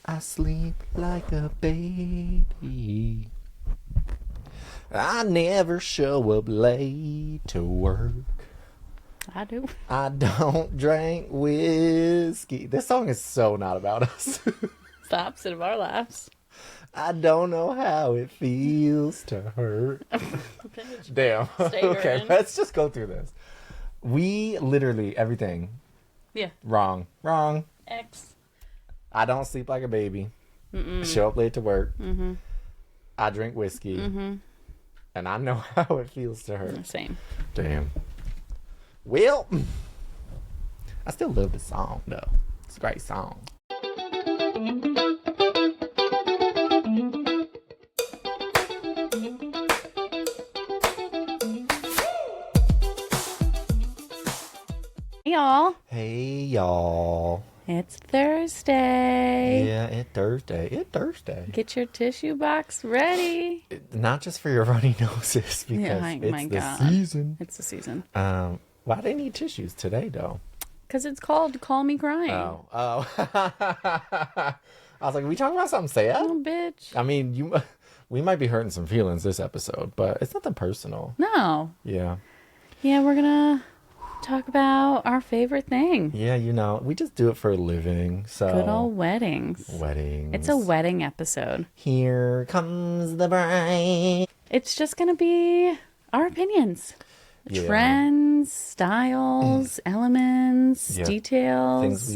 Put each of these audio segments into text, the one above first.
I sleep like a baby. I never show up late to work. I do. I don't drink whiskey. This song is so not about us. Stops and of our laughs. I don't know how it feels to hurt. Damn. Okay, let's just go through this. We literally, everything. Yeah. Wrong. X. I don't sleep like a baby. Show up late to work. I drink whiskey. And I know how it feels to hurt. Same. Damn. Well, I still love the song, though. It's a great song. Hey, y'all. Hey, y'all. It's Thursday. Yeah, it's Thursday. Get your tissue box ready. Not just for your runny noses, because my it's the God. season. It's the season. Why do they need tissues today, though? Because it's called Call Me Crying. Oh. I was like, are we talking about something sad? Oh, bitch. I mean, we might be hurting some feelings this episode, but it's nothing personal. No. Yeah. Yeah, we're going to talk about our favorite thing. Yeah, we just do it for a living. So Good old weddings. It's a wedding episode. Here comes the bride. It's just going to be our opinions. Yeah. Trends, styles, elements, details.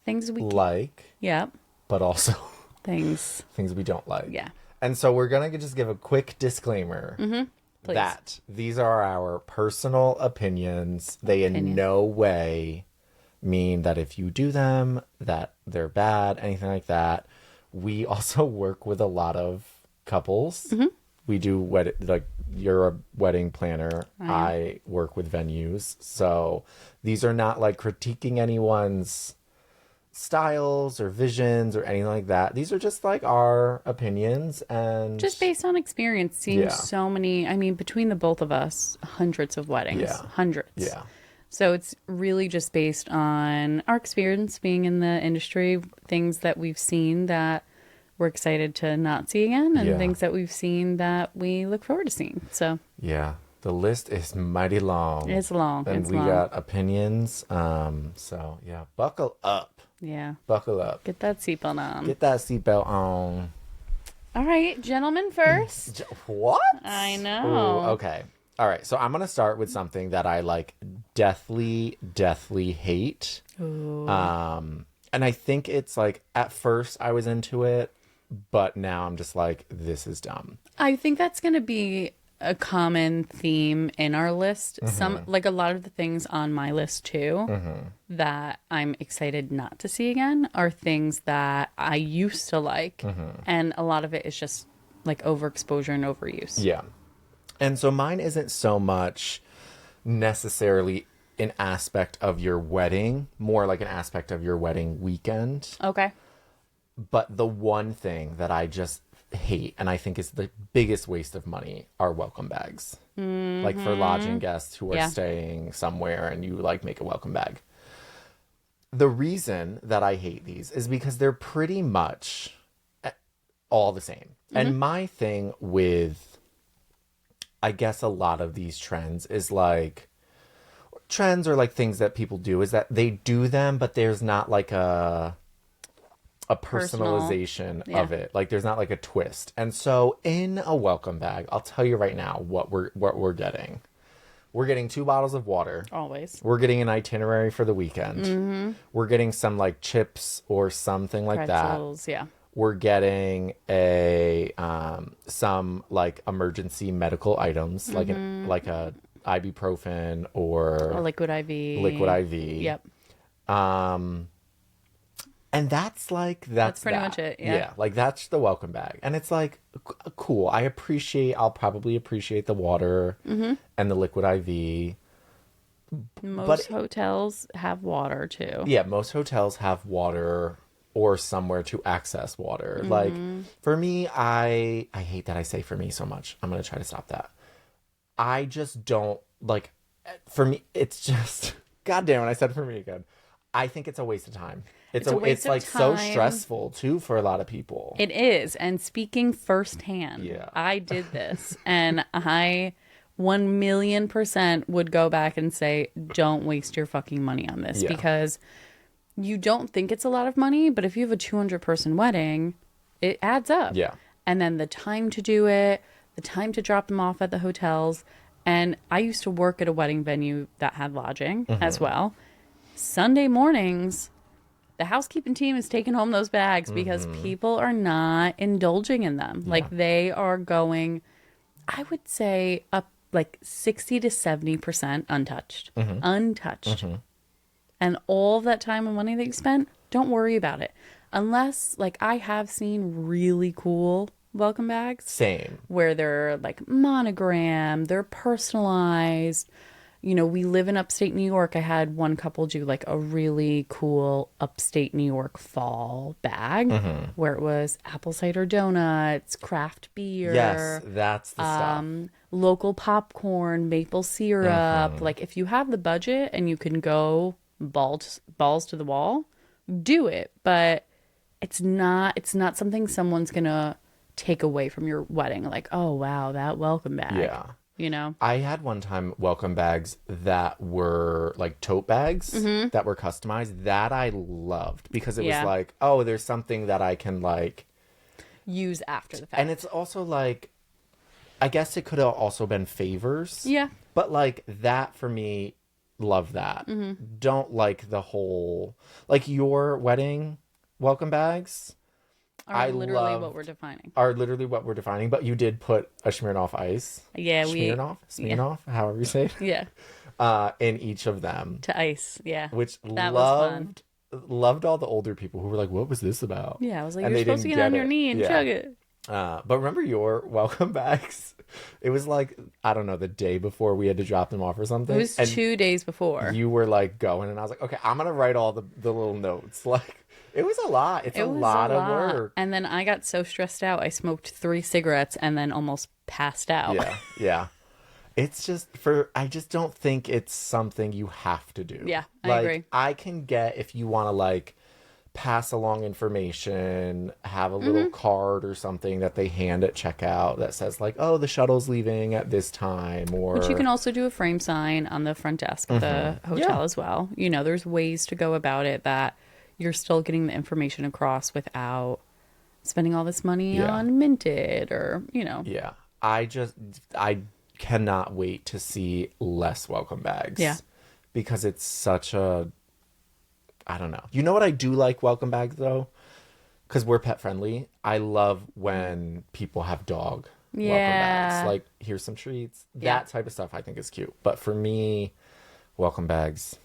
Things we like. Yep. But also things we don't like. Yeah. And so we're going to just give a quick disclaimer. Please. That these are our personal opinions. They in no way mean that if you do them, that they're bad, anything like that. We also work with a lot of couples. We do you're a wedding planner. I work with venues. So these are not like critiquing anyone's styles or visions or anything like that. These are just like our opinions and just based on experience, seeing so many, I mean, between the both of us, hundreds of weddings. Hundreds. Yeah. So it's really just based on our experience being in the industry, things that we've seen that we're excited to not see again, and things that we've seen that we look forward to seeing. So yeah, the list is mighty long. It's long. And we got opinions. So yeah, buckle up. Yeah. Buckle up. Get that seatbelt on. Get that seatbelt on. All right, gentlemen first. What? I know. Ooh, okay. All right. So I'm going to start with something that I like deathly hate. Ooh. And I think it's like at first I was into it, but now I'm just like, this is dumb. I think that's going to be a common theme in our list. Some, like a lot of the things on my list too, that I'm excited not to see again are things that I used to like. And a lot of it is just like overexposure and overuse. Yeah. And so mine isn't so much necessarily an aspect of your wedding, more like an aspect of your wedding weekend. Okay. But the one thing that I just hate, and I think is the biggest waste of money, are welcome bags. Like for lodging guests who are staying somewhere and you like make a welcome bag. The reason that I hate these is because they're pretty much all the same. And my thing with, I guess, a lot of these trends is like, trends or like things that people do is that they do them, but there's not like a personalization of it. Like there's not like a twist. And so in a welcome bag, I'll tell you right now what we're getting. We're getting 2 bottles of water. Always. We're getting an itinerary for the weekend. We're getting some like chips or something like Pretzels, that. Yeah. We're getting some like emergency medical items, like a ibuprofen or A liquid IV. Liquid IV. Yep. And that's pretty much it. Yeah. Like that's the welcome bag. And it's like, cool. I'll probably appreciate the water and the liquid IV. Most hotels have water too. Yeah. Most hotels have water or somewhere to access water. Like for me, I hate that I say for me so much. I'm going to try to stop that. I just don't like, for me, it's just, God damn it. I said for me again. I think it's a waste of time. It's a waste it's of like so time. stressful too for a lot of people. It is. And speaking firsthand, I did this, and I 1,000,000% would go back and say, don't waste your fucking money on this, because you don't think it's a lot of money, but if you have a 200-person wedding, it adds up. Yeah. And then the time to do it, the time to drop them off at the hotels. And I used to work at a wedding venue that had lodging as well. Sunday mornings, the housekeeping team is taking home those bags because people are not indulging in them. Yeah. Like, they are going, I would say, up like 60 to 70% untouched. Untouched. And all that time and money that you spent, don't worry about it. Unless, like, I have seen really cool welcome bags. Same. Where they're like monogram, they're personalized. You know, we live in upstate New York. I had one couple do like a really cool upstate New York fall bag where it was apple cider donuts, craft beer. Yes, that's the stuff. Local popcorn, maple syrup. Like, if you have the budget and you can go balls to the wall, do it. But it's not something someone's gonna take away from your wedding. Like, oh wow, that welcome bag. Yeah. You know? I had one time welcome bags that were like tote bags that were customized that I loved because it was like, oh, there's something that I can like use after the fact. And it's also like, I guess it could have also been favors. Yeah. But like that for me, love that. Don't like the whole, like your wedding welcome bags. Are literally what we're defining. But you did put a Smirnoff Ice. Yeah, Smirnoff, however you say it. Yeah. In each of them. To ice, yeah. Which that was fun. Loved all the older people who were like, what was this about? Yeah, I was like, you're supposed to get on your knee and chug it. But remember your welcome bags? It was like, I don't know, the day before we had to drop them off or something. It was 2 days before. You were like going, and I was like, okay, I'm going to write all the little notes. Like, it was a lot. It's a lot of work. And then I got so stressed out, I smoked 3 cigarettes and then almost passed out. Yeah. It's just I just don't think it's something you have to do. Yeah, I agree. I can get if you want to like pass along information, have a little card or something that they hand at checkout that says like, oh, the shuttle's leaving at this time, or which you can also do a frame sign on the front desk of the hotel as well. You know, there's ways to go about it that you're still getting the information across without spending all this money on minted or, you know. Yeah. I cannot wait to see less welcome bags. Yeah. Because it's such a, I don't know. You know what I do like welcome bags though? Because we're pet friendly. I love when people have dog welcome bags. Like, here's some treats. That type of stuff I think is cute. But for me, welcome bags,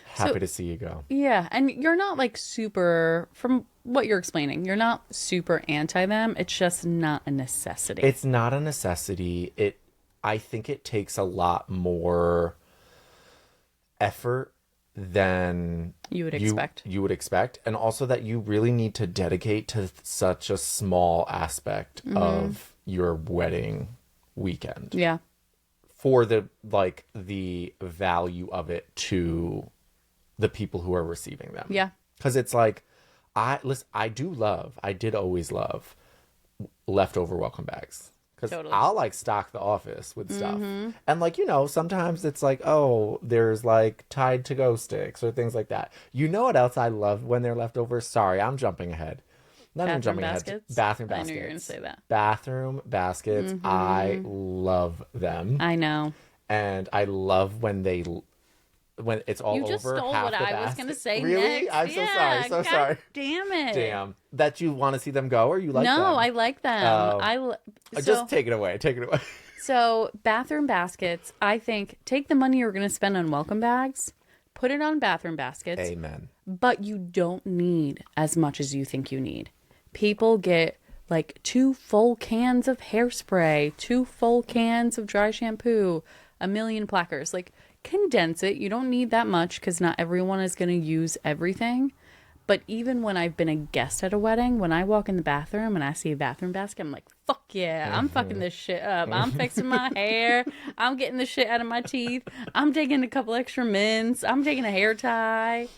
happy to see you go. Yeah. And you're not like super, from what you're explaining, you're not super anti them. It's just not a necessity. It's not a necessity. I think it takes a lot more effort than you would expect. And also that you really need to dedicate to such a small aspect of your wedding weekend. Yeah. For the value of it to the people who are receiving them. Yeah. Because it's like, I did always love leftover welcome bags. Because I'll like stock the office with stuff. And like, you know, sometimes it's like, oh, there's like Tide to go sticks or things like that. You know what else I love when they're leftovers? Sorry, I'm jumping ahead. Bathroom baskets. I knew you were going to say that. Bathroom baskets. I love them. I know. And I love when it's all over. You just stole what I was going to say really? next. I'm so sorry. Damn it. Damn. That you want to see them go or you like them? No, I like them. Just take it away. So bathroom baskets, I think, take the money you're going to spend on welcome bags, put it on bathroom baskets. Amen. But you don't need as much as you think you need. People get like 2 full cans of hairspray, 2 full cans of dry shampoo, 1 million plackers. Like, condense it. You don't need that much because not everyone is going to use everything. But even when I've been a guest at a wedding, when I walk in the bathroom and I see a bathroom basket, I'm like, fuck yeah, I'm fucking this shit up. I'm fixing my hair. I'm getting the shit out of my teeth. I'm taking a couple extra mints. I'm taking a hair tie.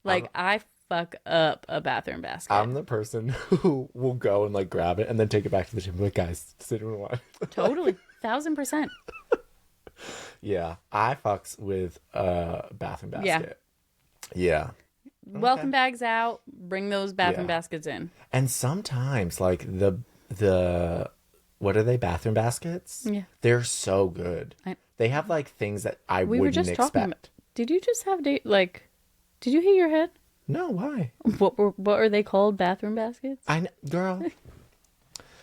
Like, I fuck up a bathroom basket. I'm the person who will go and like grab it and then take it back to the gym. Like, guys, sit and watch. Totally. 1,000%. Yeah, I fucks with a bathroom basket. Yeah. Welcome bags out. Bring those bathroom baskets in. And sometimes like the what are they, bathroom baskets? Yeah. They're so good. They have like things that I We were wouldn't just expect. talking about. Did you just have did you hit your head? No, why? What are they called? Bathroom baskets? Girl.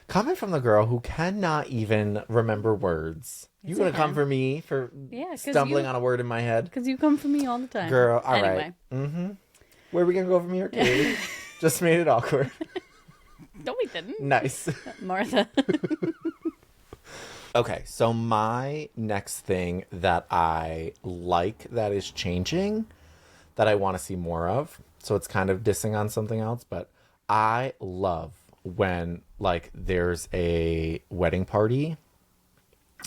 Coming from the girl who cannot even remember words. You gonna come for me for stumbling on a word in my head? Because you come for me all the time. Girl, all anyway. right. Mm-hmm. Where are we gonna go from here, Kayleigh? Just made it awkward. No, we didn't. Nice. Martha. Okay, so my next thing that I like that is changing, that I want to see more of, so it's kind of dissing on something else, but I love when like there's a wedding party,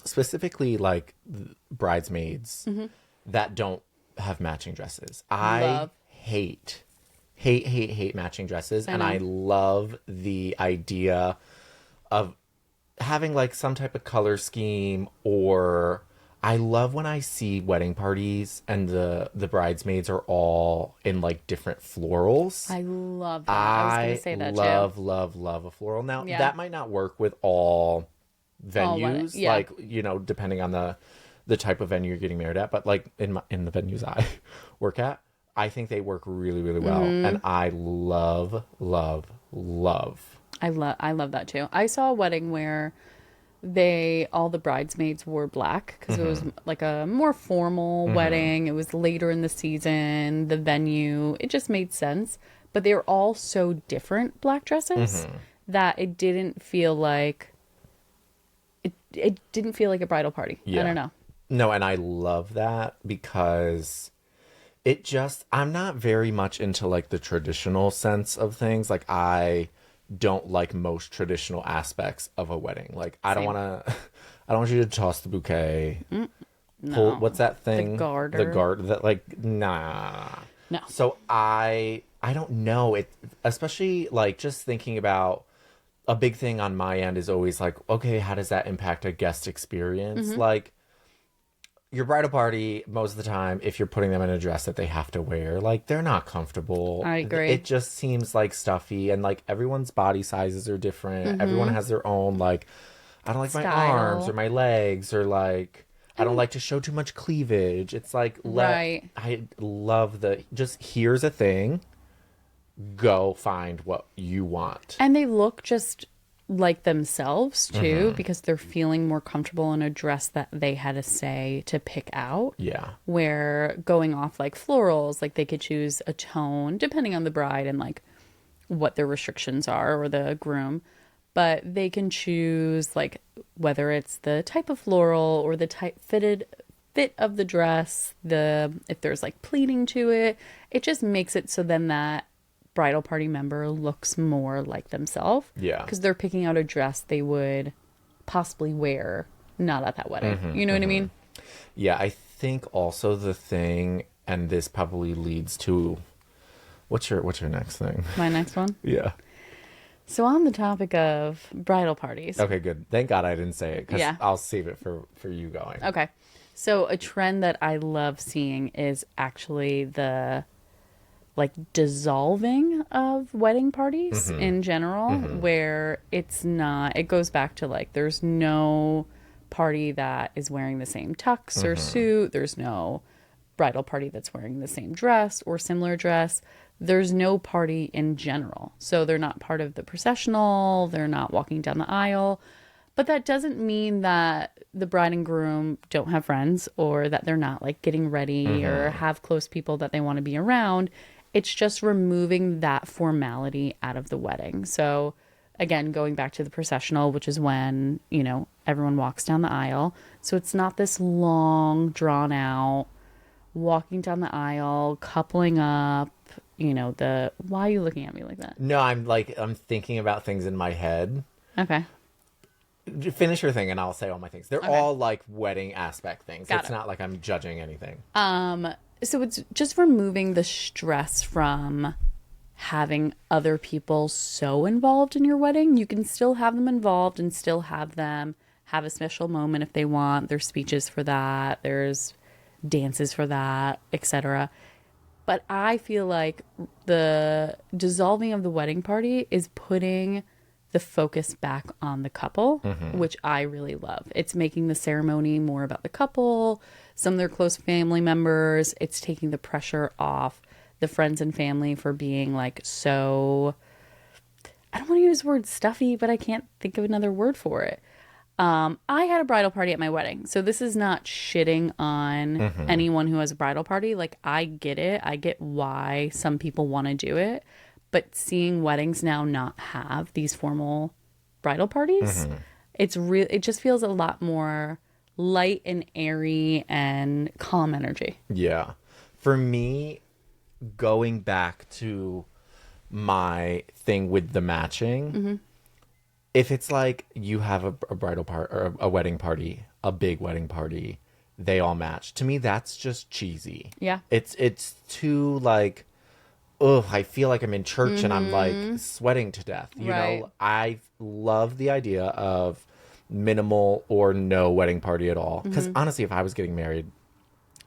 specifically like bridesmaids that don't have matching dresses. I hate matching dresses, and I love the idea of having like some type of color scheme. Or I love when I see wedding parties and the bridesmaids are all in like different florals. I love that. I was going to say that too. love a floral. Now that might not work with all venues, like, you know, depending on the type of venue you're getting married at, but like in the venues I work at, I think they work really, really well. And I love I love that too. I saw a wedding where all the bridesmaids wore black because it was like a more formal wedding. It was later in the season, the venue, it just made sense. But they were all so different, black dresses, that it didn't feel like it didn't feel like a bridal party. I don't know. No, and I love that because I'm not very much into like the traditional sense of things. Like, I don't like most traditional aspects of a wedding. Like, I don't want you to toss the bouquet. No. What's that thing? The garter. The garter. That, like, nah. No. So I don't know it, especially like just thinking about a big thing on my end is always like, okay, how does that impact a guest experience? Like, your bridal party, most of the time, if you're putting them in a dress that they have to wear, like, they're not comfortable. I agree. It just seems like stuffy, and like everyone's body sizes are different. Everyone has their own, like, I don't like style. my arms or my legs, or like I don't like to show too much cleavage. It's like, right. I love just here's a thing, go find what you want. And they look just like themselves too, because they're feeling more comfortable in a dress that they had a say to pick out. Yeah. Where going off like florals, like they could choose a tone depending on the bride and like what their restrictions are, or the groom. But they can choose like whether it's the type of floral or the fit of the dress, if there's like pleating to it. It just makes it so then that bridal party member looks more like themselves. Yeah. Because they're picking out a dress they would possibly wear not at that wedding. You know what I mean? Yeah, I think also the thing, and this probably leads to what's your next thing? My next one? Yeah. So on the topic of bridal parties. Okay, good. Thank God I didn't say it, because Yeah. I'll save it for you going. Okay. So a trend that I love seeing is actually the like dissolving of wedding parties in general, where it goes back to like, there's no party that is wearing the same tux or suit. There's no bridal party that's wearing the same dress or similar dress. There's no party in general. So they're not part of the processional. They're not walking down the aisle. But that doesn't mean that the bride and groom don't have friends, or that they're not like getting ready or have close people that they want to be around. It's just removing that formality out of the wedding. So again, going back to the processional, which is when, you know, everyone walks down the aisle. So it's not this long, drawn out, walking down the aisle, coupling up, you know, why are you looking at me like that? No, I'm thinking about things in my head. Okay. Finish your thing and I'll say all my things. They're all like wedding aspect things. Got it's it. not like I'm judging anything. So it's just removing the stress from having other people so involved in your wedding. You can still have them involved and still have them have a special moment if they want. There's speeches for that. There's dances for that, etc. But I feel like the dissolving of the wedding party is putting the focus back on the couple, which I really love. It's making the ceremony more about the couple, some of their close family members. It's taking the pressure off the friends and family for being like so, I don't want to use the word stuffy, but I can't think of another word for it. I had a bridal party at my wedding, so this is not shitting on anyone who has a bridal party. Like, I get it. I get why some people want to do it, but seeing weddings now not have these formal bridal parties, it just feels a lot more light and airy and calm energy. Yeah. For me, going back to my thing with the matching, if it's like you have a bridal part or a wedding party, a big wedding party, they all match. To me, that's just cheesy. Yeah. It's too like, ugh, I feel like I'm in church and I'm like sweating to death. You know, I love the idea of minimal or no wedding party at all. Because honestly, if I was getting married,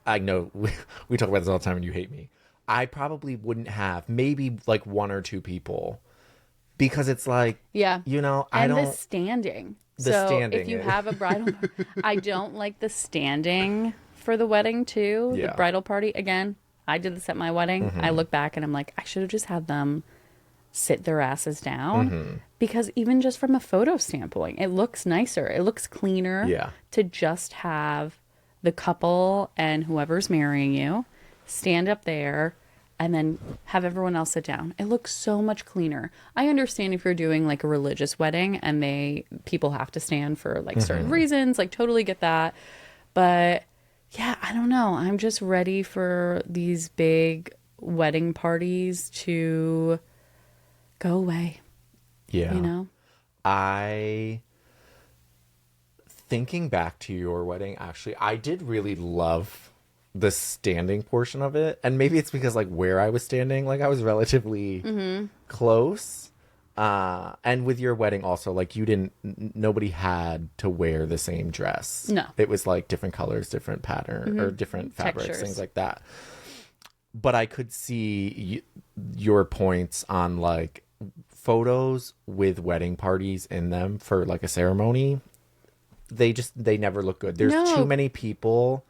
I know we talk about this all the time and you hate me. I probably wouldn't have maybe like one or two people. Because it's like, you know, I don't... And the standing. If you have a bridal... I don't like the standing for the wedding, too. The bridal party. Again, I did this at my wedding. I look back and I'm like, I should have just had them sit their asses down. Because even just from a photo standpoint, it looks nicer. It looks cleaner to just have the couple and whoever's marrying you stand up there and then have everyone else sit down. It looks so much cleaner. I understand if you're doing like a religious wedding and people have to stand for like certain reasons, like totally get that. But yeah, I don't know. I'm just ready for these big wedding parties to go away. Yeah. You know? Thinking back to your wedding, actually, I did really love the standing portion of it, and maybe it's because like where I was standing, like I was relatively close, and with your wedding also, like nobody had to wear the same dress. No, it was like different colors, different pattern, or different fabrics, textures, things like that. But I could see your points on like photos with wedding parties in them for like a ceremony. They never look good. There's too many people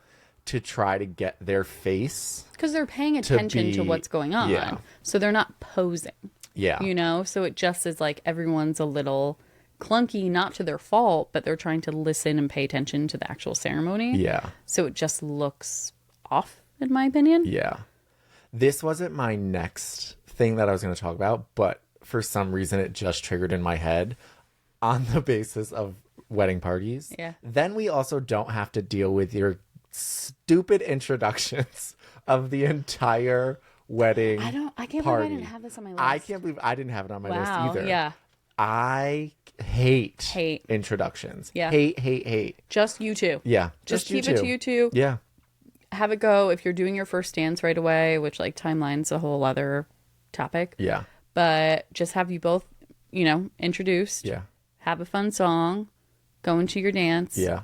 to try to get their face, because they're paying attention to what's going on, so they're not posing, you know, so it just is like everyone's a little clunky, not to their fault, but they're trying to listen and pay attention to the actual ceremony, so it just looks off, in my opinion. This wasn't my next thing that I was going to talk about, but for some reason it just triggered in my head on the basis of wedding parties. Then we also don't have to deal with your stupid introductions of the entire wedding I can't party. believe I didn't have this on my list. I can't believe I didn't have it on my list either. Yeah. I hate introductions. Yeah. Hate. Just you two. Yeah. Just keep it to you two. Yeah. Have it go if you're doing your first dance right away, which like timeline's a whole other topic. Yeah. But just have you both, you know, introduced. Yeah. Have a fun song. Go into your dance. Yeah.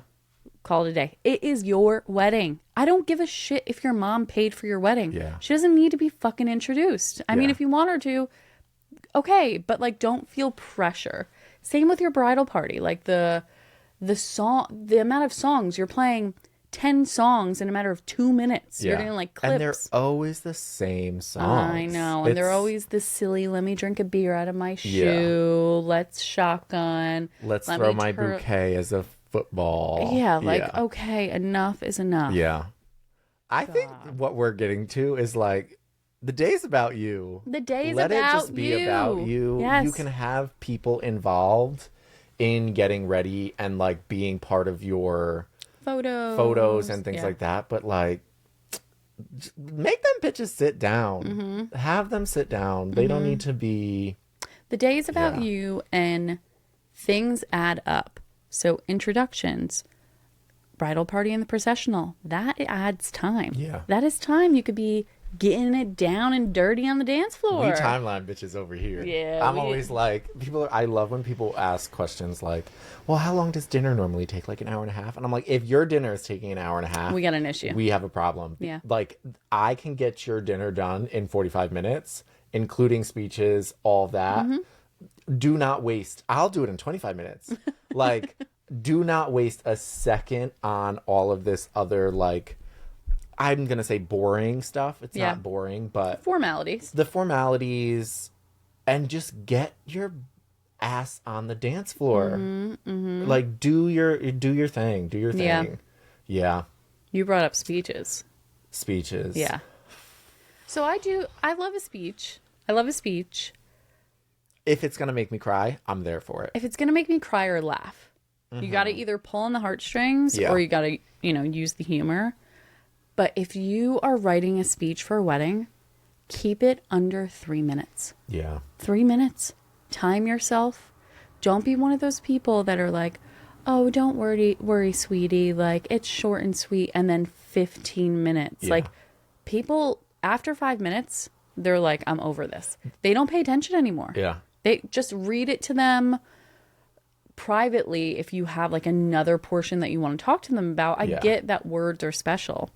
Call it a day. It is your wedding. I don't give a shit if your mom paid for your wedding. Yeah. She doesn't need to be fucking introduced. I mean, if you want her to, okay, but like don't feel pressure. Same with your bridal party. Like the amount of songs you're playing, 10 songs in a matter of 2 minutes. You're doing like clips. And they're always the same songs. I know. And they're always the silly, let me drink a beer out of my shoe. Let's shotgun. Let's throw my bouquet as a football. Okay, enough is enough. I think what we're getting to is like the day's about you. The day's Let about it just be about you. Yes. You can have people involved in getting ready and like being part of your photos and things like that, but like make them bitches sit down. Have them sit down. They don't need to be. The day is about you, and things add up. So introductions, bridal party and the processional. That adds time. Yeah. That is time. You could be getting it down and dirty on the dance floor. We timeline bitches over here. Yeah, I'm always like, I love when people ask questions like, well, how long does dinner normally take? Like an hour and a half? And I'm like, if your dinner is taking an hour and a half, we got an issue. We have a problem. Yeah. Like, I can get your dinner done in 45 minutes, including speeches, all that. Do not waste. I'll do it in 25 minutes. Like, do not waste a second on all of this other, like, I'm going to say boring stuff. It's not boring, but formalities. The formalities, and just get your ass on the dance floor. Like, do your thing. Do your thing. Yeah. You brought up speeches. Speeches. Yeah. So I love a speech. I love a speech. If it's going to make me cry, I'm there for it. If it's going to make me cry or laugh, you got to either pull on the heartstrings or you got to, use the humor. But if you are writing a speech for a wedding, keep it under 3 minutes. Yeah. 3 minutes. Time yourself. Don't be one of those people that are like, oh, don't worry, sweetie. Like, it's short and sweet. And then 15 minutes. Yeah. Like, people, after 5 minutes, they're like, I'm over this. They don't pay attention anymore. Yeah. They just read it to them privately. If you have like another portion that you want to talk to them about, I get that words are special.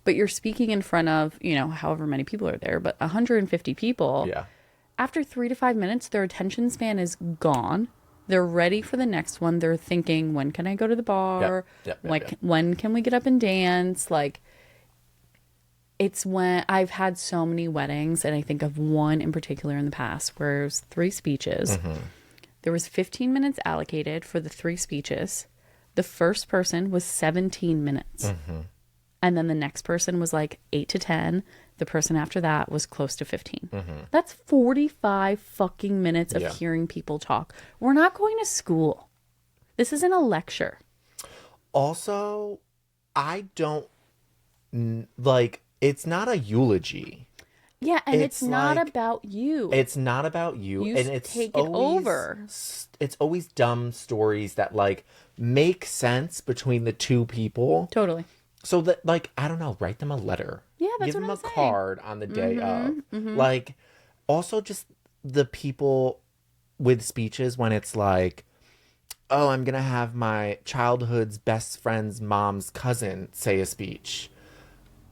But you're speaking in front of, however many people are there, but 150 people. Yeah. After 3 to 5 minutes, their attention span is gone. They're ready for the next one. They're thinking, when can I go to the bar? When can we get up and dance? Like, it's when I've had so many weddings, and I think of one in particular in the past where it was 3 speeches. There was 15 minutes allocated for the 3 speeches. The first person was 17 minutes. And then the next person was like 8 to 10. The person after that was close to 15. That's 45 fucking minutes of hearing people talk. We're not going to school. This isn't a lecture. Also, I don't, like, it's not a eulogy. Yeah, and it's not like, about you. It's not about you. And it's take it over. It's always dumb stories that, like, make sense between the two people. Totally. So that, like, I don't know, write them a letter. Yeah, that's Give what them I'm a saying. card on the day of. Like, also just the people with speeches when it's like, oh, I'm going to have my childhood's best friend's mom's cousin say a speech.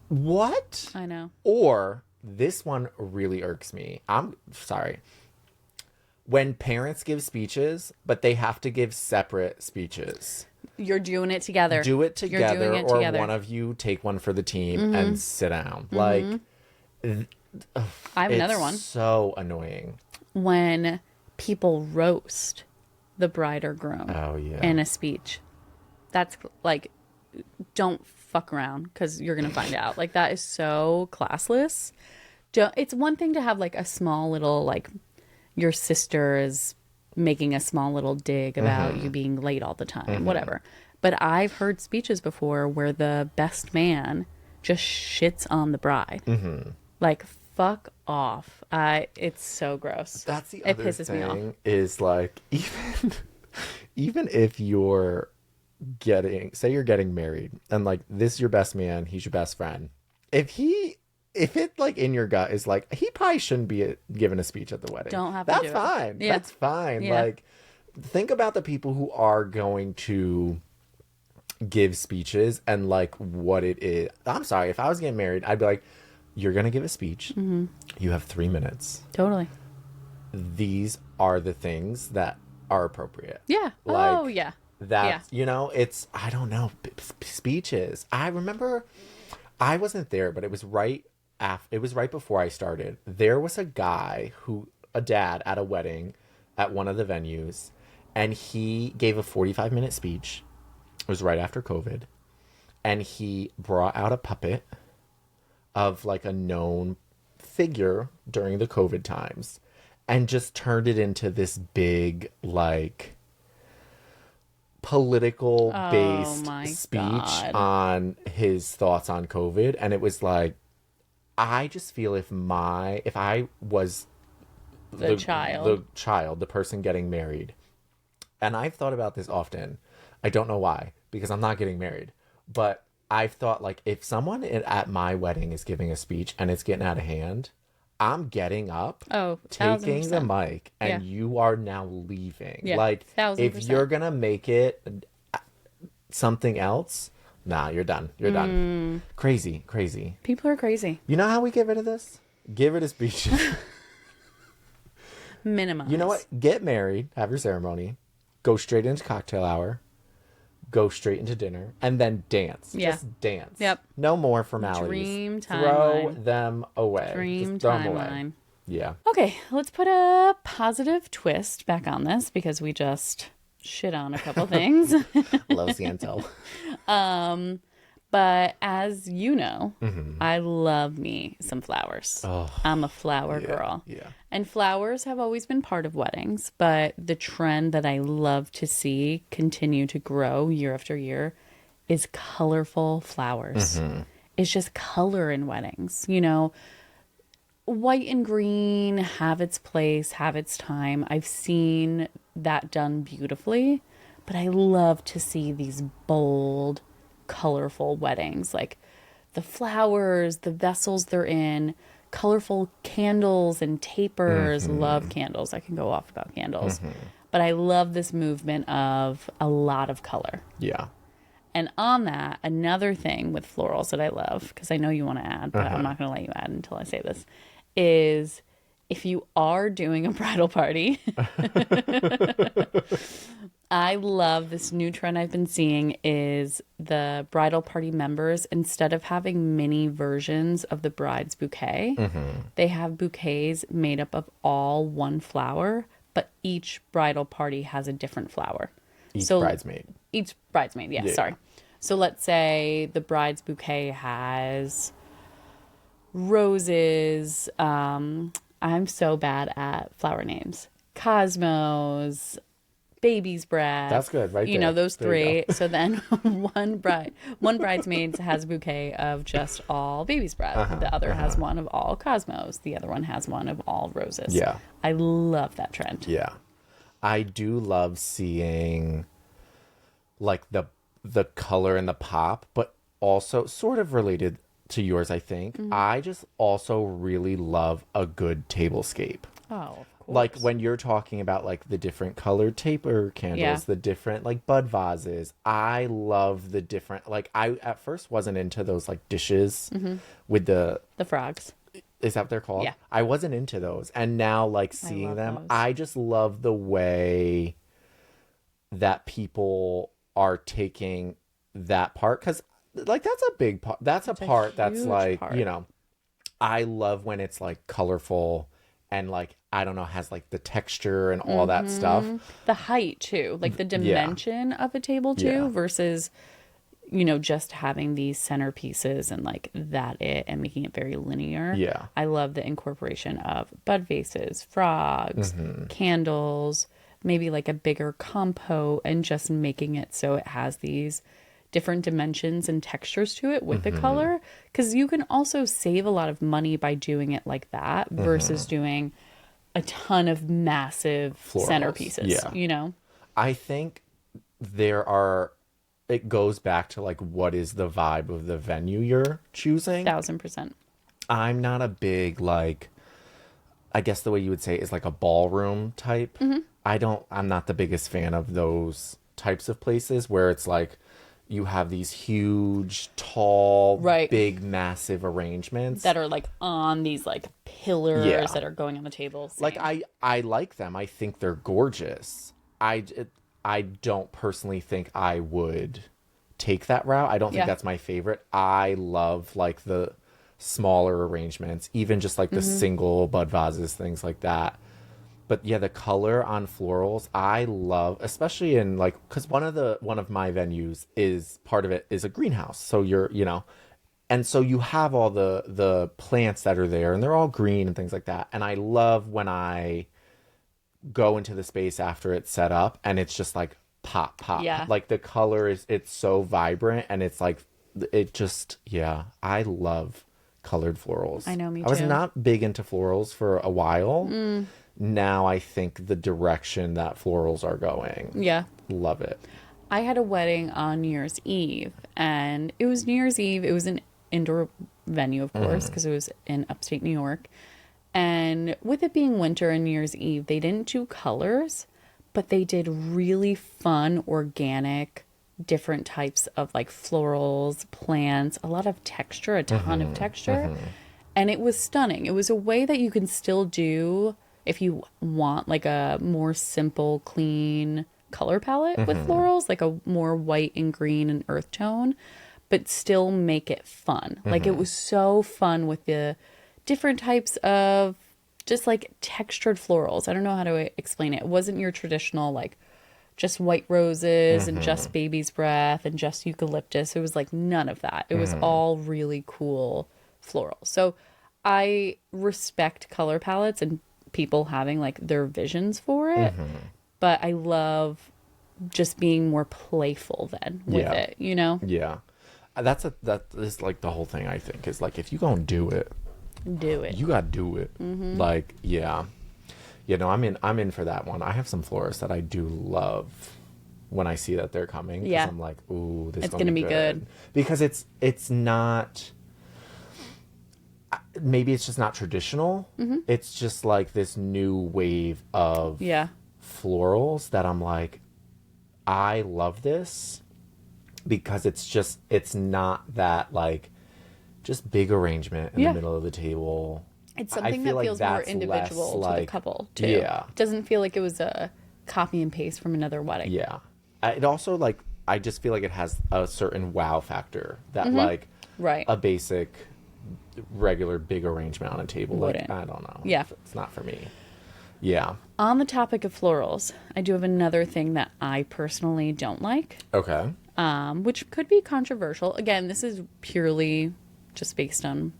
What? I know. Or, this one really irks me. I'm sorry. When parents give speeches, but they have to give separate speeches. You're doing it together. Do it together, or one of you take one for the team and sit down. Like, I have another one. So annoying. When people roast the bride or groom in a speech. That's like, don't fuck around because you're going to find out. Like, that is so classless. It's one thing to have like a small little, like, your sister is making a small little dig about you being late all the time, whatever. But I've heard speeches before where the best man just shits on the bride. Like, fuck off. It's so gross. That's the other thing is, like, even if you're say you're getting married and, like, this is your best man, he's your best friend. If it, like, in your gut is like, he probably shouldn't be given a speech at the wedding. Don't have to do it. That's fine. Yeah. That's fine. Yeah. Like, think about the people who are going to give speeches and, like, what it is. I'm sorry. If I was getting married, I'd be like, you're going to give a speech. You have 3 minutes. Totally. These are the things that are appropriate. Yeah. Like, yeah. That, it's, I don't know, speeches. I remember, I wasn't there, but it was right before I started. There was a dad at a wedding at one of the venues, and he gave a 45-minute speech. It was right after COVID. And he brought out a puppet of, like, a known figure during the COVID times and just turned it into this big, like, political based speech on his thoughts on COVID. And it was like, I just feel if I was the child, the person getting married, and I've thought about this often, I don't know why, because I'm not getting married, But I've thought, like, if someone at my wedding is giving a speech and it's getting out of hand, I'm getting up, Oh, taking the 1000%. mic, and Yeah. you are now leaving. Yeah. Like, if 1000%. you're gonna make it something else, nah, you're done. You're done. Crazy, crazy. People are crazy. You know how we get rid of this? Give it a speech. Minimize. You know what? Get married, have your ceremony, go straight into cocktail hour, go straight into dinner, and then dance. Yeah. Just dance. Yep. No more formalities. Dream Throw timeline. them away. Dream Just throw them away. timeline. Yeah. Okay, let's put a positive twist back on this because we just shit on a couple things. Lo siento. But as you know, I love me some flowers. Oh, I'm a flower girl. yeah. And flowers have always been part of weddings, but the trend that I love to see continue to grow year after year is colorful flowers. It's just color in weddings. You know, white and green have its place, have its time. I've seen that done beautifully, but I love to see these bold, colorful weddings, like the flowers, the vessels they're in, colorful candles and tapers. Love candles. I can go off about candles. But I love this movement of a lot of color. Yeah. And on that, another thing with florals that I love, because I know you want to add, but I'm not going to let you add until I say this, is if you are doing a bridal party, I love this new trend I've been seeing is the bridal party members, instead of having mini versions of the bride's bouquet, they have bouquets made up of all one flower, but each bridal party has a different flower. Each bridesmaid. Each bridesmaid, yeah, sorry. So let's say the bride's bouquet has roses. I'm so bad at flower names. Cosmos, baby's breath. That's good, right? You know, there. those There you three. So then one bridesmaid has a bouquet of just all baby's breath. The other has one of all cosmos. The other one has one of all roses. Yeah. I love that trend. Yeah. I do love seeing like the color and the pop, but also sort of related to yours, I think. I just also really love a good tablescape. Oh, of course. Like when you're talking about like the different colored taper candles, Yeah. the different like bud vases. I love the different, like I at first wasn't into those like dishes with the, frogs. is that what they're called? Yeah. I wasn't into those. And now like seeing them, those. I just love the way that people are taking that part. Cause like that's a big part. That's a part that's huge like, part. you know, I love when it's like colorful and like, I don't know, has like the texture and all that stuff. The height too, like the dimension of a table too, Yeah. versus, you know, just having these centerpieces and like that and making it very linear. Yeah. I love the incorporation of bud vases, frogs, candles, maybe like a bigger compo, and just making it so it has these different dimensions and textures to it with the color, because you can also save a lot of money by doing it like that versus doing a ton of massive Florals. centerpieces. Yeah. You know, I think it goes back to like what is the vibe of the venue you're choosing. 1000%. I'm not a big like, I guess the way you would say it is like a ballroom type. I'm not the biggest fan of those types of places where it's like you have these huge, tall, Right. big, massive arrangements. That are like on these like pillars Yeah. that are going on the tables. Like I like them. I think they're gorgeous. I don't personally think I would take that route. I don't think Yeah. that's my favorite. I love like the smaller arrangements, even just like the single bud vases, things like that. But yeah, the color on florals, I love, especially in like, because one of my venues is part of it is a greenhouse. So and so you have all the plants that are there, and they're all green and things like that. And I love when I go into the space after it's set up, and it's just like pop. Yeah. Like the color it's so vibrant, and it's like I love colored florals. I know, me I was too. not big into florals for a while. Now I think the direction that florals are going, Yeah. love it. I had a wedding on New Year's Eve, and it was New Year's Eve. It was an indoor venue, of course, because it was in upstate New York. And with it being winter and New Year's Eve, they didn't do colors, but they did really fun, organic, different types of like florals, plants, a lot of texture, a ton of texture. And it was stunning. It was a way that you can still do if you want like a more simple, clean color palette with florals, like a more white and green and earth tone, but still make it fun. Like it was so fun with the different types of just like textured florals. I don't know how to explain it. It wasn't your traditional like just white roses and just baby's breath and just eucalyptus. It was like none of that. It was all really cool florals. So I respect color palettes and people having like their visions for it. But I love just being more playful then with it, you know? Yeah. That is like the whole thing, I think, is like if you gonna do it, you gotta do it. Like, yeah. You know, I'm in for that one. I have some florists that I do love when I see that they're coming. Yeah. I'm like, ooh, this is gonna be good. Because it's not, maybe it's just not traditional. It's just like this new wave of florals that I'm like, I love this because it's not that like just big arrangement in the middle of the table. It's something that feels more individual to the couple too. Yeah. It doesn't feel like it was a copy and paste from another wedding. Yeah. It also like, I just feel like it has a certain wow factor that like a basic regular big arrangement on a table. Wouldn't. Like, I don't know. Yeah. It's not for me. Yeah. On the topic of florals, I do have another thing that I personally don't like. Okay. Which could be controversial. Again, this is purely just based on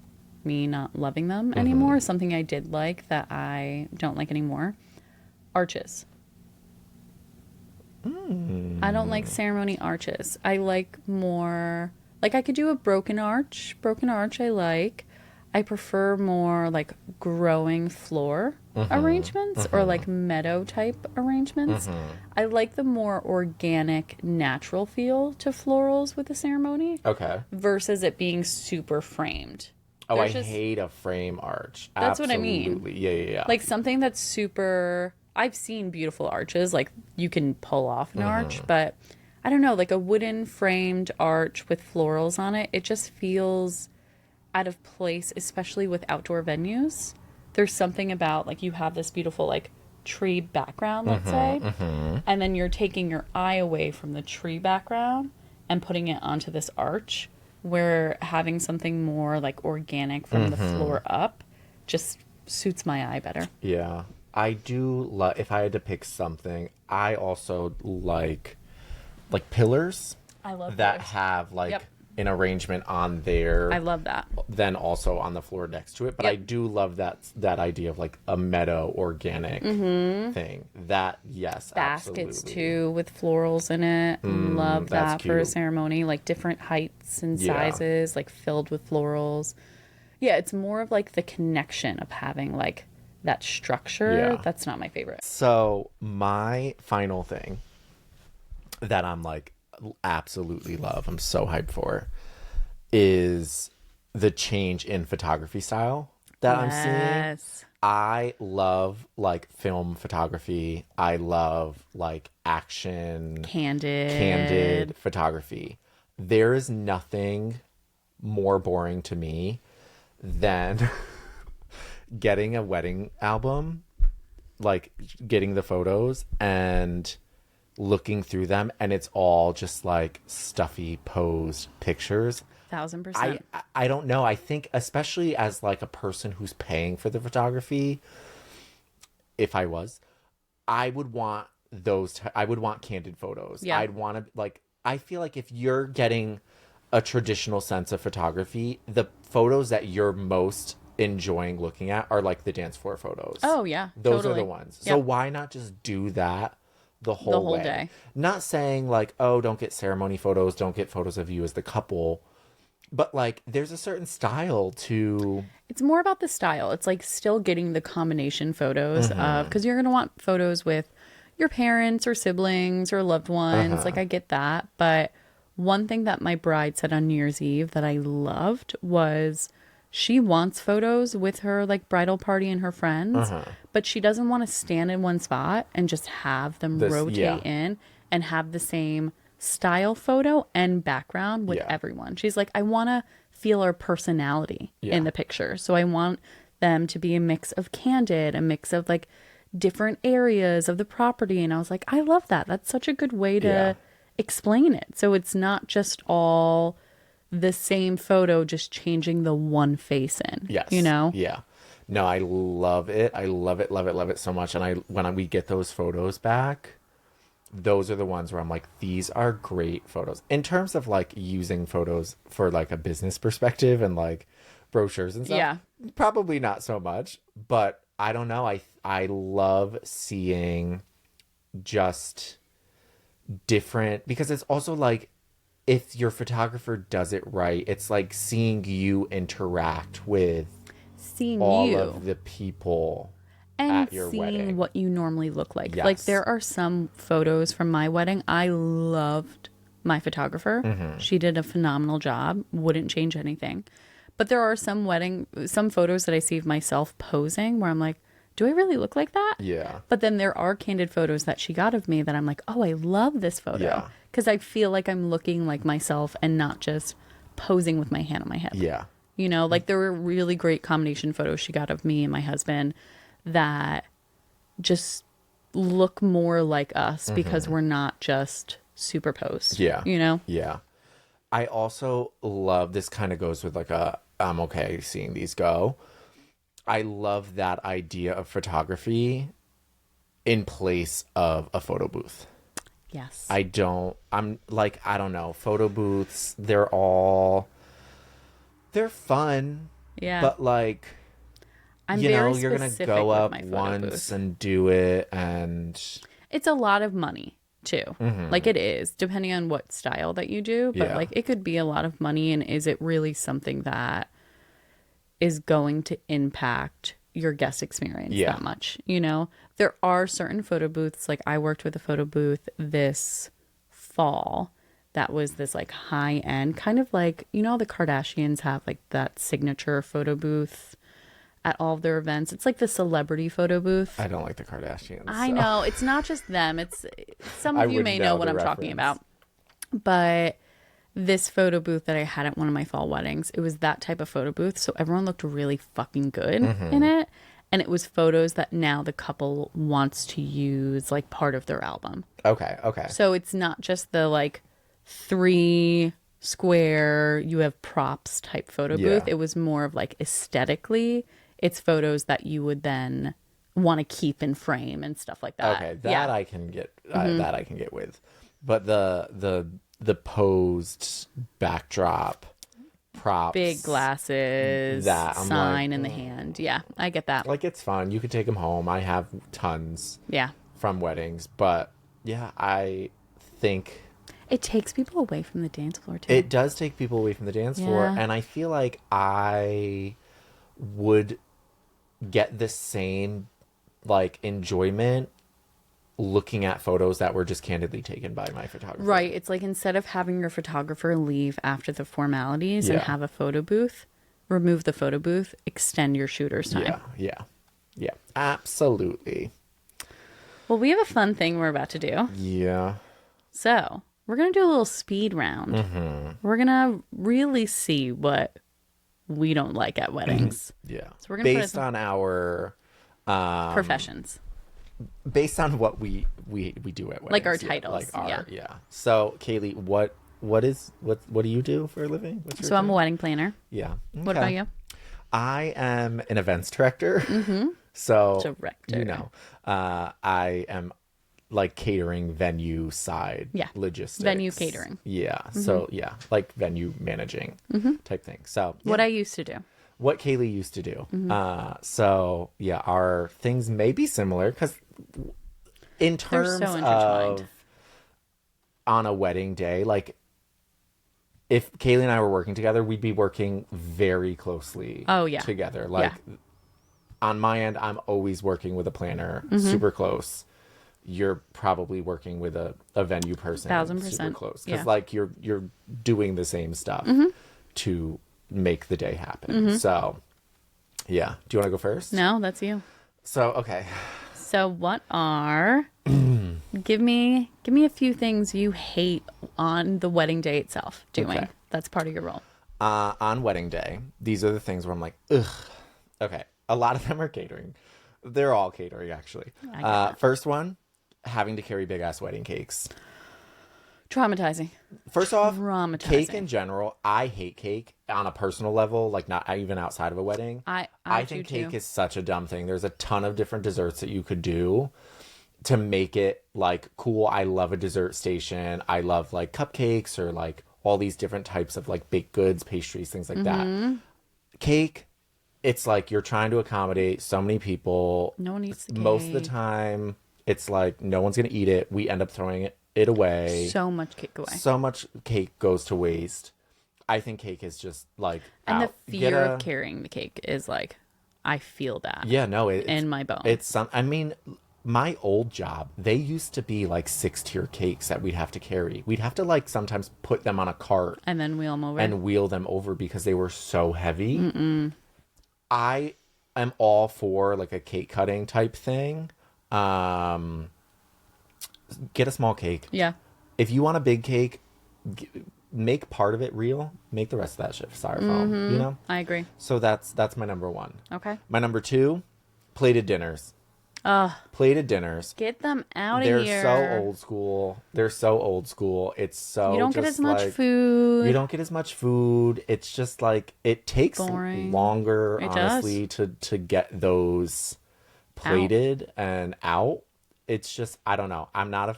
me not loving them anymore. Something I did like that I don't like anymore. Arches. I don't like ceremony arches. I like more, like I could do a broken arch. Broken arch I like. I prefer more like growing floor arrangements or like meadow type arrangements. I like the more organic, natural feel to florals with the ceremony. Okay. Versus it being super framed. Oh, I hate a frame arch. That's Absolutely. what I mean. Yeah. Like something that's super, I've seen beautiful arches, like you can pull off an arch, but I don't know, like a wooden framed arch with florals on it, it just feels out of place, especially with outdoor venues. There's something about like you have this beautiful like tree background, let's say, and then you're taking your eye away from the tree background and putting it onto this arch, where having something more like organic from the floor up just suits my eye better. Yeah. I do love, if I had to pick something, I also like pillars. I love that pillars. have like an arrangement on there. I love that. Then also on the floor next to it. But I do love that idea of like a meadow organic thing. That, yes, Baskets absolutely. too with florals in it. Love that for a cute. ceremony. Like different heights and sizes, like filled with florals. Yeah, it's more of like the connection of having like that structure. Yeah. That's not my favorite. So my final thing that I'm like absolutely love, I'm so hyped for, is the change in photography style that I'm seeing. I love like film photography. I love like action, candid photography. There is nothing more boring to me than getting a wedding album, like getting the photos and looking through them, and it's all just like stuffy posed pictures. 1000%. I don't know. I think especially as like a person who's paying for the photography, if I was, I would want I would want candid photos. Yeah. I'd want to like, I feel like if you're getting a traditional sense of photography, the photos that you're most enjoying looking at are like the dance floor photos. Oh yeah. Those totally. are the ones. So why not just do that the whole way? Day. Not saying like, oh, don't get ceremony photos, don't get photos of you as the couple. But like there's a certain style to... It's more about the style. It's like still getting the combination photos of, because you're going to want photos with your parents or siblings or loved ones. Like, I get that. But one thing that my bride said on New Year's Eve that I loved was she wants photos with her like bridal party and her friends, but she doesn't want to stand in one spot and just have them rotate in and have the same style photo and background with everyone. She's like, I want to feel our personality in the picture. So I want them to be a mix of candid, a mix of like different areas of the property. And I was like, I love that. That's such a good way to explain it. So it's not just all the same photo, just changing the one face in. Yes. You know? Yeah. No, I love it. I love it, love it, love it so much. And when we get those photos back, those are the ones where I'm like, these are great photos. In terms of like using photos for like a business perspective and like brochures and stuff, probably not so much. But I don't know. I love seeing just different, because it's also like, if your photographer does it right, it's like seeing you interact with all of the people and at your seeing wedding. what you normally look like. Yes. Like, there are some photos from my wedding. I loved my photographer. She did a phenomenal job. Wouldn't change anything. But there are some photos that I see of myself posing where I'm like, do I really look like that? Yeah. But then there are candid photos that she got of me that I'm like, oh, I love this photo. Yeah. Because I feel like I'm looking like myself and not just posing with my hand on my hip. Yeah. You know, like there were really great combination photos she got of me and my husband that just look more like us because we're not just superposed. Yeah. You know? Yeah. I also love, this kind of goes with like I'm okay seeing these go. I love that idea of photography in place of a photo booth. Yes. I'm like, I don't know, photo booths, they're fun. Yeah. But like, I'm you know, very you're going to specific go with up my photo once booth. and do it. And It's a lot of money too. Like, it is, depending on what style that you do. But like, it could be a lot of money. And is it really something that is going to impact your guest experience that much? You know, there are certain photo booths. Like, I worked with a photo booth this fall that was this like high end, kind of like, you know, the Kardashians have like that signature photo booth at all of their events. It's like the celebrity photo booth. I don't like the Kardashians. I so. know, it's not just them. It's some of you may know what I'm talking about. But this photo booth that I had at one of my fall weddings, it was that type of photo booth. So everyone looked really fucking good in it. And it was photos that now the couple wants to use like part of their album. Okay. So it's not just the like 3 square, you have props type photo booth. It was more of like aesthetically, it's photos that you would then want to keep in frame and stuff like that. Okay, that I can get. That I can get with, but the posed backdrop, props, big glasses, that I'm sign like, in the hand. Yeah, I get that. like, it's fun. You could take them home. I have tons. Yeah, From weddings, but yeah, I think it takes people away from the dance floor too. it does take people away from the dance floor, Yeah. and I feel like I would get the same like enjoyment looking at photos that were just candidly taken by my photographer. Right. It's like, instead of having your photographer leave after the formalities and have a photo booth, remove the photo booth, extend your shooter's time. Yeah, absolutely. Well, we have a fun thing we're about to do. Yeah. So we're going to do a little speed round. We're going to really see what we don't like at weddings. Yeah. So we're gonna based on our professions. Based on what we do at weddings. Like our yeah, titles, Like our, yeah. So, Kayleigh, what do you do for a living? What's your So I'm thing? a wedding planner. Yeah. What about you? I am an events director. So, Director. you know, I am like catering venue side, logistics. Venue catering. Yeah. So, like venue managing type thing. So, What I used to do. what Kayleigh used to do. So, yeah, our things may be similar because in terms so intertwined. of on a wedding day, like if Kayleigh and I were working together, we'd be working very closely together. Like on my end, I'm always working with a planner, super close. you're probably working with a venue person 1000%. super close. Yeah. Because like you're doing the same stuff to make the day happen. So yeah. Do you want to go first? No, that's you. So, okay. So what are give me a few things you hate on the wedding day itself doing. Okay. That's part of your role. On wedding day, these are the things where I'm like, ugh. Okay. A lot of them are catering. They're all catering, actually. I get that. First one, having to carry big ass wedding cakes. Traumatizing. First off, Traumatizing. cake in general, I hate cake on a personal level, like not even outside of a wedding. I think do cake too. is such a dumb thing. There's a ton of different desserts that you could do to make it like cool. I love a dessert station. I love like cupcakes or like all these different types of like baked goods, pastries, things like that. Cake, it's like you're trying to accommodate so many people. No one eats the cake. Most of the time, it's like no one's going to eat it. We end up throwing it away. So much cake away. So much cake goes to waste. I think cake is just like And out. the fear of carrying the cake is like, I feel that. Yeah, no, it's in my bones. It's some. I mean, my old job, they used to be like 6-tier cakes that we'd have to carry. We'd have to like sometimes put them on a cart And then wheel them over. and wheel them over because they were so heavy. I am all for like a cake cutting type thing. Get a small cake. Yeah. If you want a big cake, make part of it real. Make the rest of that shit styrofoam. You know. I agree. So that's my number one. Okay. My number two, plated dinners. Plated dinners. Get them out of They're here. so old school. They're so old school. It's so You don't get just as much like, food. You don't get as much food. It's just like it takes Boring. longer, It honestly, to get those plated and out. It's just I don't know. I'm not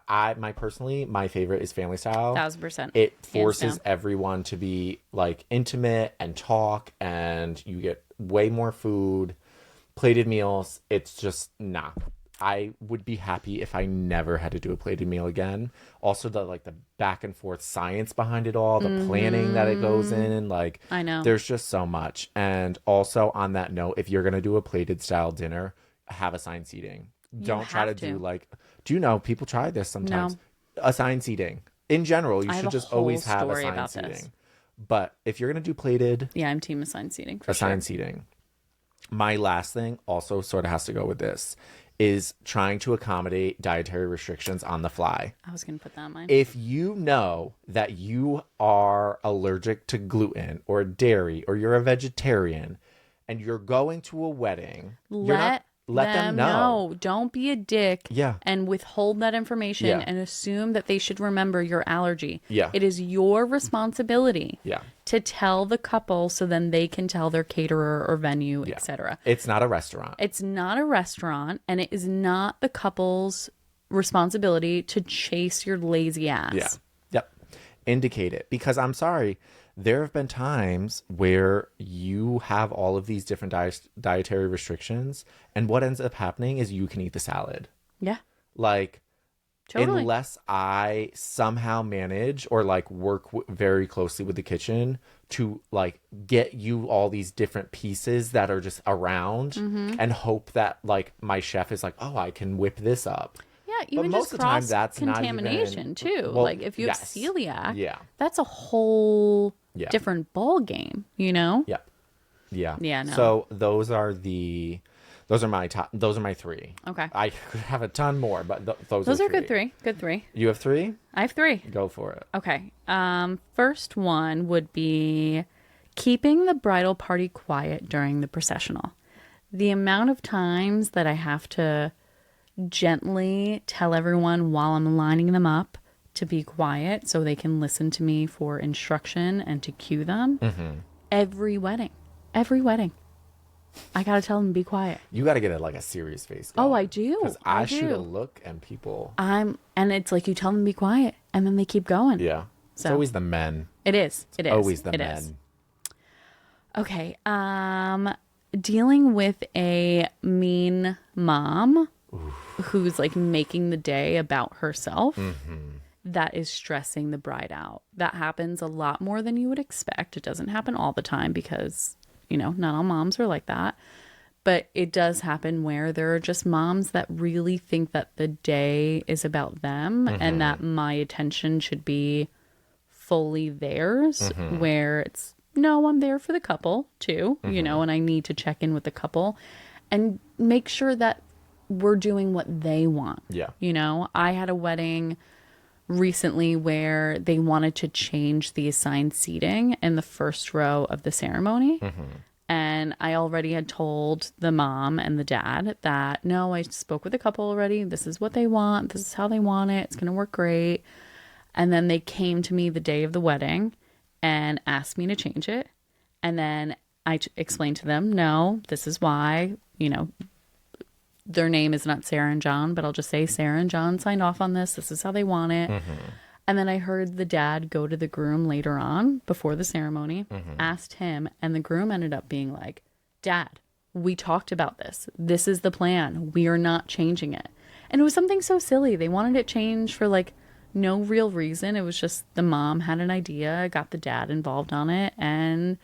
my favorite is family style. 1000%. It Hands forces down. everyone to be like intimate and talk, and you get way more food. Plated meals, it's just nah. I would be happy if I never had to do a plated meal again. Also, the back and forth science behind it all, the planning that it goes in, like I know. there's just so much. And also on that note, if you're gonna do a plated style dinner, have assigned seating. Don't try to have to. do like. Do you know people try this sometimes? No. Assigned seating in general, you I have should a just always whole have story assigned about seating. this. But if you're gonna do plated, Yeah, I'm team assigned seating for assigned sure. seating. My last thing also sort of has to go with this is trying to accommodate dietary restrictions on the fly. I was going to put that on mine. If you know that you are allergic to gluten or dairy or you're a vegetarian and you're going to a wedding, let them know. Don't be a dick Yeah. and withhold that information Yeah. and assume that they should remember your allergy. Yeah. It is your responsibility Yeah. to tell the couple so then they can tell their caterer or venue, Yeah. etc. It's not a restaurant. It's not a restaurant, and it is not the couple's responsibility to chase your lazy ass. Yeah. Yep. Indicate it. Because I'm sorry, there have been times where you have all of these different dietary restrictions, and what ends up happening is you can eat the salad. Yeah. Like, Totally. unless I somehow manage or like work very closely with the kitchen to like get you all these different pieces that are just around and hope that like my chef is like, oh, I can whip this up. Yeah, even most just of the time, cross that's not contamination even- too. Well, like if you have yes. celiac, Yeah. that's a whole Yeah. different ball game, you know? Yeah. Yeah. Yeah, no. So those are my three. Okay. I could have a ton more, but those Those are are good three. Good three. You have three? I have three. Go for it. Okay. First one would be keeping the bridal party quiet during the processional. The amount of times that I have to gently tell everyone while I'm lining them up to be quiet so they can listen to me for instruction and to cue them. Every wedding. I gotta tell them to be quiet. You got to get a serious face. Oh, I do. Because I shoot a look and people. And it's like you tell them to be quiet and then they keep going. Yeah. It's So- always the men. It is. It is. Always the It men. is. Okay. Dealing with a mean mom who's like making the day about herself. That is stressing the bride out. That happens a lot more than you would expect. It doesn't happen all the time because, not all moms are like that. But it does happen where there are just moms that really think that the day is about them and that my attention should be fully theirs, where it's, no, I'm there for the couple too, you know, and I need to check in with the couple and make sure that we're doing what they want. Yeah. You know, I had a wedding recently where they wanted to change the assigned seating in the first row of the ceremony. And I already had told the mom and the dad that, no, I spoke with the couple already. This is what they want. This is how they want it. It's going to work great. And then they came to me the day of the wedding and asked me to change it. And then I explained to them, no, this is why, you know, their name is not Sarah and John, but I'll just say Sarah and John signed off on this. This is how they want it. And then I heard the dad go to the groom later on before the ceremony, asked him, and the groom ended up being like, Dad, we talked about this. This is the plan. We are not changing it. And it was something so silly. They wanted it changed for like no real reason. It was just the mom had an idea, got the dad involved on it, and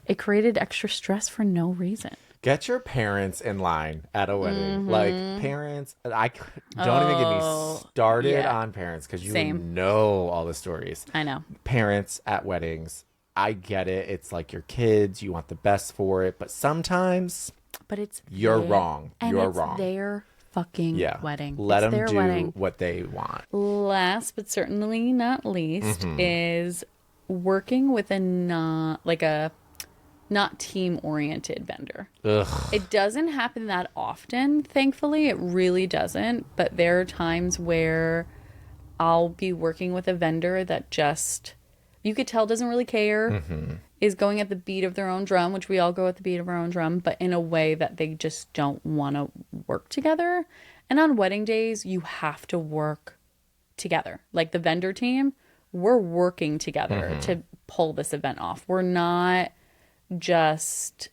it created extra stress for no reason. Get your parents in line at a wedding. Like, parents, don't even get me started on parents because you know all the stories. I know. Parents at weddings, I get it. It's like your kids. You want the best for it. But sometimes you're wrong. You're wrong. Their fucking wedding. Let them do wedding. What they want. Last but certainly not least is working with a not team-oriented vendor. Ugh. It doesn't happen that often, thankfully. It really doesn't. But there are times where I'll be working with a vendor that just, you could tell doesn't really care, is going at the beat of their own drum, which we all go at the beat of our own drum, but in a way that they just don't want to work together. And on wedding days, you have to work together. Like the vendor team, we're working together to pull this event off. We're not just,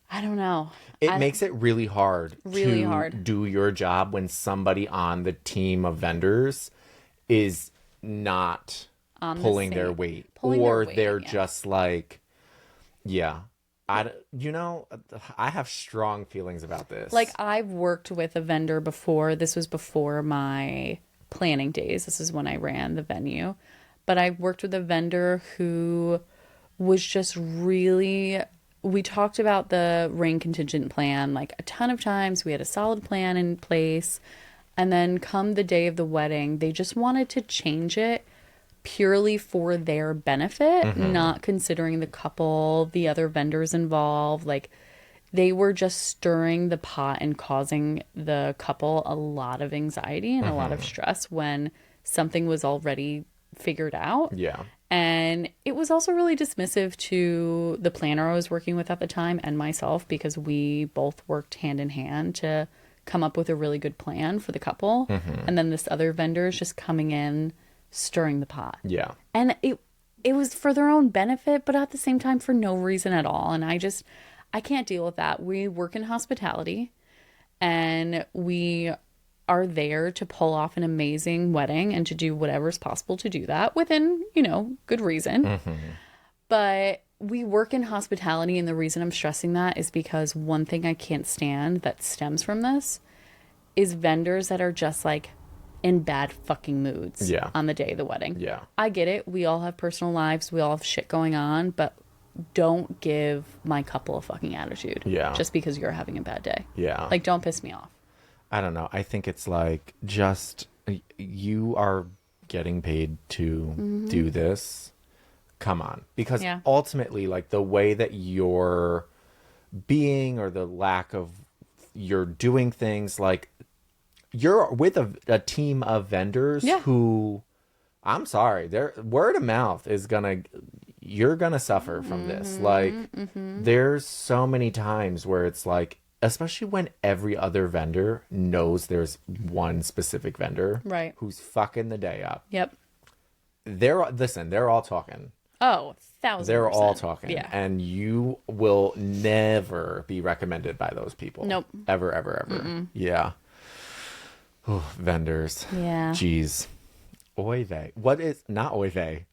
I don't know. It makes it really hard to do your job when somebody on the team of vendors is not pulling their weight. They're just like, I have strong feelings about this. Like, I've worked with a vendor before. This was before my planning days. This is when I ran the venue. But I worked with a vendor who was just really, we talked about the rain contingent plan like a ton of times. We had a solid plan in place. And then come the day of the wedding, they just wanted to change it purely for their benefit, not considering the couple, the other vendors involved. Like, they were just stirring the pot and causing the couple a lot of anxiety and a lot of stress when something was already figured out. Yeah. And it was also really dismissive to the planner I was working with at the time and myself, because we both worked hand in hand to come up with a really good plan for the couple. And then this other vendor is just coming in, stirring the pot. Yeah. And it was for their own benefit, but at the same time for no reason at all. And I can't deal with that. We work in hospitality and we are there to pull off an amazing wedding and to do whatever's possible to do that within, good reason. But we work in hospitality, and the reason I'm stressing that is because one thing I can't stand that stems from this is vendors that are just like in bad fucking moods on the day of the wedding. Yeah. I get it. We all have personal lives. We all have shit going on, but don't give my couple a fucking attitude. Yeah. Just because you're having a bad day. Yeah. Like, don't piss me off. I don't know. I think it's like, just, you are getting paid to do this. Come on. Because ultimately, like, the way that you're being, or the lack of you're doing things, like, you're with a team of vendors who, I'm sorry, their word of mouth is you're gonna suffer from this. Like, there's so many times where it's like, especially when every other vendor knows there's one specific vendor who's fucking the day up. Yep. They're all talking. Oh, 1,000%. They're all talking. Yeah. And you will never be recommended by those people. Nope. Ever, ever, ever. Yeah. Ooh, vendors. Yeah. Jeez. Oy vey. What is, not oy vey.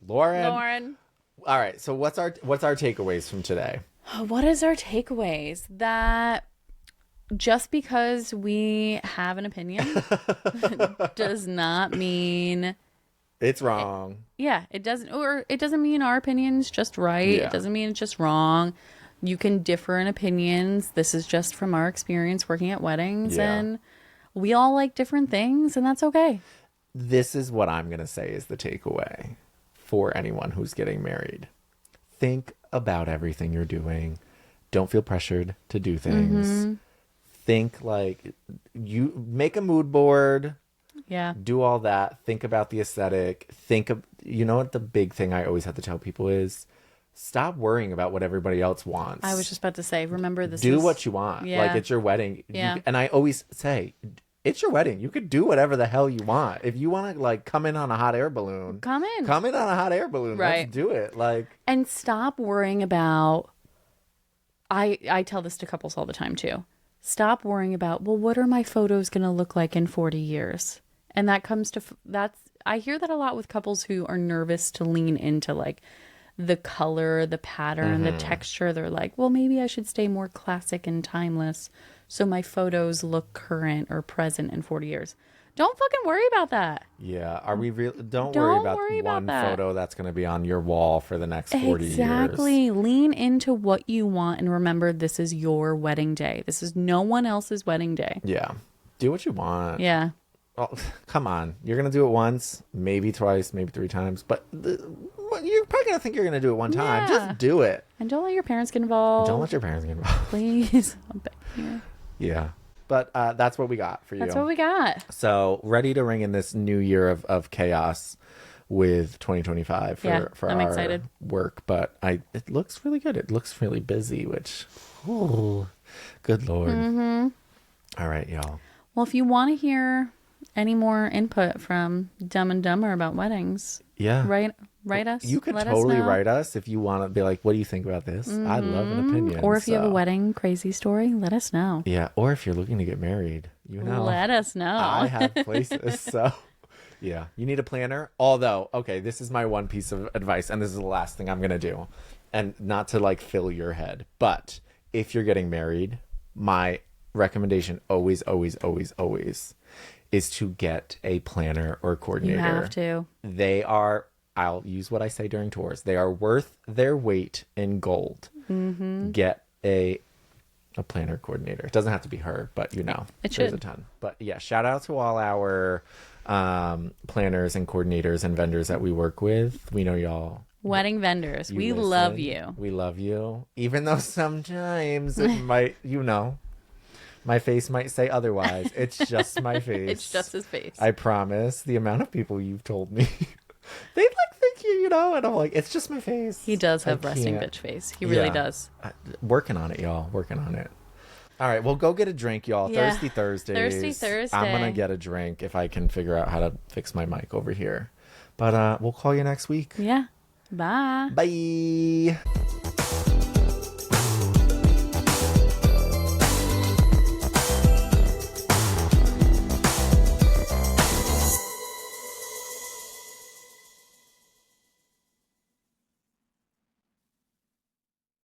Lauren. Lauren. All right. So what's our takeaways from today? What is our takeaways? That just because we have an opinion does not mean it's wrong. it doesn't mean our opinion's just right. Yeah. It doesn't mean it's just wrong. You can differ in opinions. This is just from our experience working at weddings, and we all like different things, and that's okay. This is what I'm going to say is the takeaway for anyone who's getting married. Think about everything you're doing. Don't feel pressured to do things. Think like you make a mood board. Yeah. Do all that. Think about the aesthetic. You know what the big thing I always have to tell people is stop worrying about what everybody else wants. I was just about to say, remember this. Do what you want. Yeah. Like it's your wedding. Yeah. And I always say, it's your wedding. You could do whatever the hell you want. If you want to like come in on a hot air balloon, come in on a hot air balloon. Right. Let's do it. Like, and stop worrying about. I tell this to couples all the time too. Stop worrying about, well, what are my photos going to look like in 40 years? And that comes to I hear that a lot with couples who are nervous to lean into like the color, the pattern, the texture. They're like, well, maybe I should stay more classic and timeless so my photos look current or present in 40 years. Don't fucking worry about that. Yeah. Are we real? Don't worry about one photo that's going to be on your wall for the next 40 years. Exactly. Lean into what you want and remember this is your wedding day. This is no one else's wedding day. Yeah. Do what you want. Yeah. Well, come on. You're going to do it once, maybe twice, maybe 3 times. But you're probably going to think you're going to do it one time. Yeah. Just do it. And don't let your parents get involved. Don't let your parents get involved. Please. I'm begging you. Yeah. But that's what we got for you. That's what we got. So ready to ring in this new year of chaos with 2025 for I'm our excited. work. But it looks really good. It looks really busy, which, oh, good Lord. All right, y'all. Well, if you want to hear any more input from Dumb and Dumber about weddings, write us. You could let totally us know. write us if you want to be like, what do you think about this? I'd love an opinion. Or if you have a wedding crazy story, let us know. Yeah, or if you're looking to get married, let us know. I have places, so yeah. You need a planner? Although, okay, this is my one piece of advice, and this is the last thing I'm going to do. And not to like fill your head, but if you're getting married, my recommendation always is to get a planner or coordinator. You have to. They are, I'll use what I say during tours, they are worth their weight in gold. Get a planner coordinator. It doesn't have to be her, but there's a ton. But yeah, shout out to all our planners and coordinators and vendors that we work with. We know y'all. Wedding vendors. We love you. We love you. Even though sometimes it might, my face might say otherwise. It's just my face. It's just his face. I promise. The amount of people you've told me, they like think you, and I'm like, it's just my face. He does have resting bitch face. He really does. Working on it, y'all. Working on it. All right, well, go get a drink, y'all. Yeah. Thirsty Thursdays. Thirsty Thursday. I'm gonna get a drink if I can figure out how to fix my mic over here. But we'll call you next week. Yeah. Bye. Bye.